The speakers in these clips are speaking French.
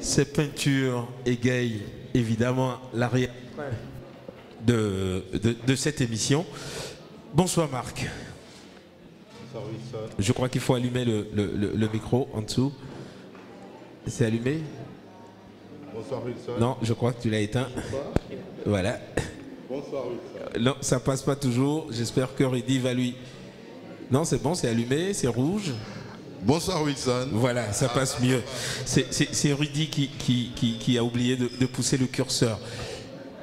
Ces peintures égayent évidemment l'arrière de cette émission. Bonsoir Marc. Bonsoir Wilson. Je crois qu'il faut allumer le micro en dessous. C'est allumé? Bonsoir Wilson. Non, je crois que tu l'as éteint. Bonsoir. Voilà. Bonsoir Wilson. Non, ça passe pas toujours. J'espère que Rudy va lui... Non, c'est bon, c'est allumé, c'est rouge. Bonsoir Wilson. Voilà, ça passe mieux. C'est Rudy qui a oublié de pousser le curseur.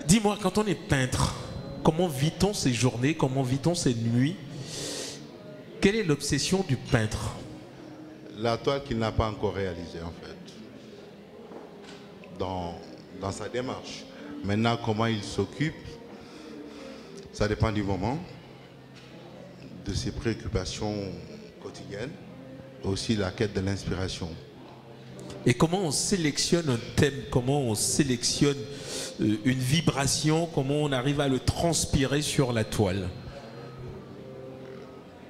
Dis-moi, quand on est peintre, comment vit-on ces journées? Comment vit-on ces nuits? Quelle est l'obsession du peintre? La toile qu'il n'a pas encore réalisée en fait. Dans sa démarche. Maintenant, comment il s'occupe, ça dépend du moment, de ses préoccupations quotidiennes, aussi la quête de l'inspiration. Et comment on sélectionne un thème? Comment on sélectionne une vibration? Comment on arrive à le transpirer sur la toile?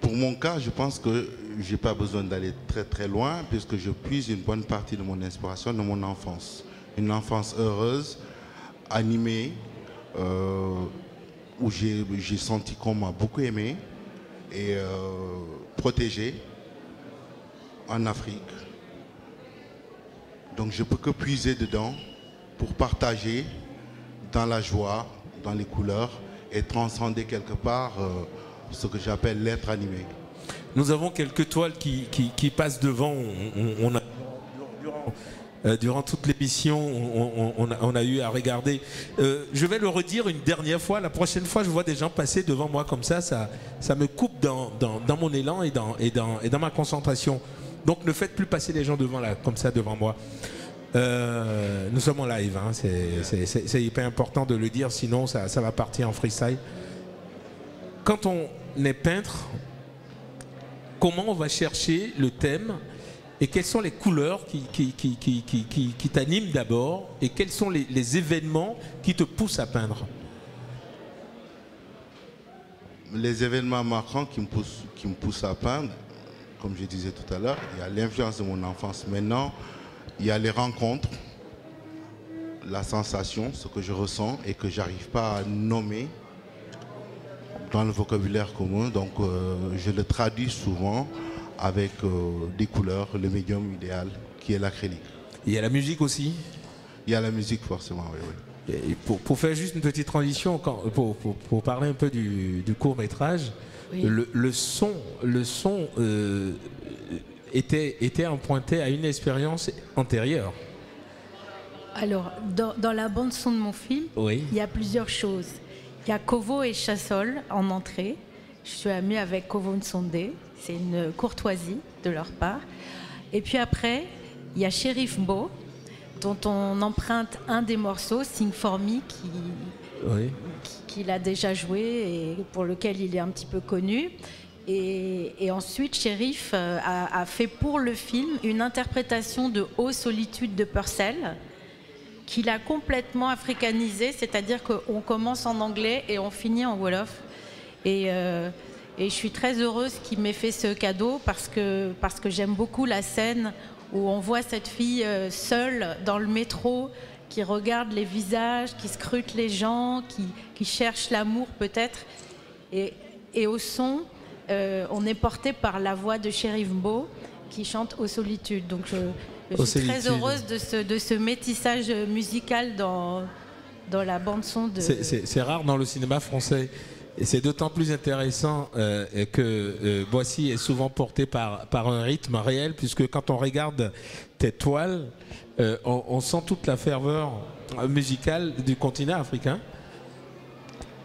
Pour mon cas, je pense que je n'ai pas besoin d'aller très très loin puisque je puise une bonne partie de mon inspiration de mon enfance. Une enfance heureuse, animée, où j'ai senti qu'on m'a beaucoup aimé et protégé en Afrique. Donc je ne peux que puiser dedans pour partager dans la joie, dans les couleurs et transcender quelque part ce que j'appelle l'être animé. Nous avons quelques toiles qui passent devant. Durant toute l'émission, on a eu à regarder. Je vais le redire une dernière fois. La prochaine fois, je vois des gens passer devant moi comme ça me coupe dans mon élan et dans ma concentration. Donc ne faites plus passer les gens comme ça devant moi. Nous sommes en live, hein. C'est hyper important de le dire, sinon ça va partir en freestyle. Quand on est peintre, comment on va chercher le thème et quelles sont les couleurs qui t'animent d'abord et quels sont les événements qui te poussent à peindre? Les événements marquants qui me poussent à peindre, comme je disais tout à l'heure, il y a l'influence de mon enfance. Maintenant, il y a les rencontres, la sensation, ce que je ressens et que je n'arrive pas à nommer dans le vocabulaire commun. Donc, je le traduis souvent avec des couleurs, le médium idéal qui est l'acrylique. Il y a la musique aussi? Il y a la musique forcément, oui. Et pour faire juste une petite transition, pour parler un peu du court-métrage, oui. le son était emprunté à une expérience antérieure. Alors, dans la bande-son de mon film, oui. Il y a plusieurs choses. Il y a Kovo et Chassol en entrée. Je suis amie avec Kovo Nsonde. C'est une courtoisie de leur part. Et puis après, il y a Cherif Mbo, dont on emprunte un des morceaux, Sing For Me, qu'il a déjà joué et pour lequel il est un petit peu connu. Et ensuite, Cherif a fait pour le film une interprétation de Ô Solitude de Purcell, qu'il a complètement africanisé, c'est-à-dire qu'on commence en anglais et on finit en wolof. Et je suis très heureuse qu'il m'ait fait ce cadeau parce que j'aime beaucoup la scène où on voit cette fille seule dans le métro qui regarde les visages, qui scrute les gens, qui cherche l'amour peut-être. Et au son, on est porté par la voix de Cherif Mbo qui chante Ô Solitude. Donc je suis très heureuse de ce métissage musical dans la bande-son de... C'est rare dans le cinéma français. Et c'est d'autant plus intéressant que Boissy est souvent porté par un rythme réel, puisque quand on regarde tes toiles, on sent toute la ferveur musicale du continent africain,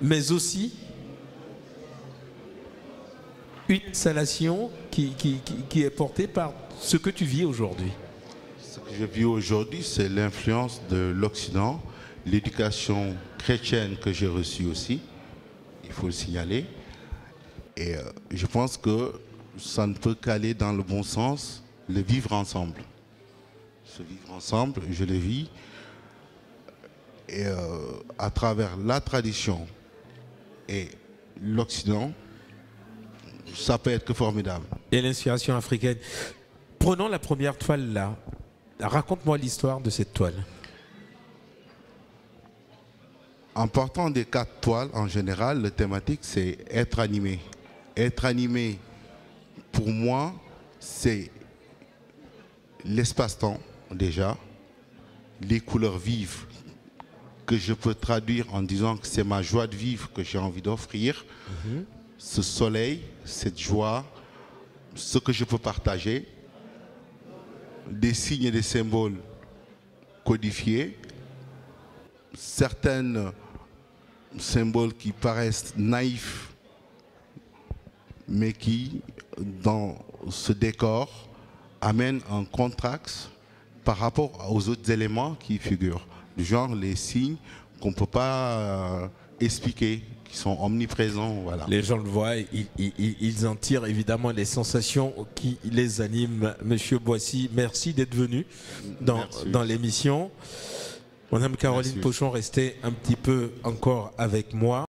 mais aussi une installation qui est portée par ce que tu vis aujourd'hui. Ce que je vis aujourd'hui, c'est l'influence de l'Occident, l'éducation chrétienne que j'ai reçue aussi. Il faut le signaler. Et je pense que ça ne peut qu'aller dans le bon sens, le vivre ensemble. Ce vivre ensemble, je le vis. Et à travers la tradition et l'Occident, ça peut être que formidable. Et l'inspiration africaine. Prenons la première toile là. Raconte-moi l'histoire de cette toile. En partant des 4 toiles, en général, la thématique, c'est être animé. Être animé, pour moi, c'est l'espace-temps, déjà, les couleurs vives, que je peux traduire en disant que c'est ma joie de vivre que j'ai envie d'offrir. Ce soleil, cette joie, ce que je peux partager, des signes et des symboles codifiés, certains symboles qui paraissent naïfs, mais qui, dans ce décor, amènent un contraste par rapport aux autres éléments qui y figurent. Du genre les signes qu'on ne peut pas expliquer, qui sont omniprésents. Voilà. Les gens le voient, ils en tirent évidemment les sensations qui les animent. Monsieur Boissy, merci d'être venu dans l'émission. Madame Caroline Pochon, restez un petit peu encore avec moi.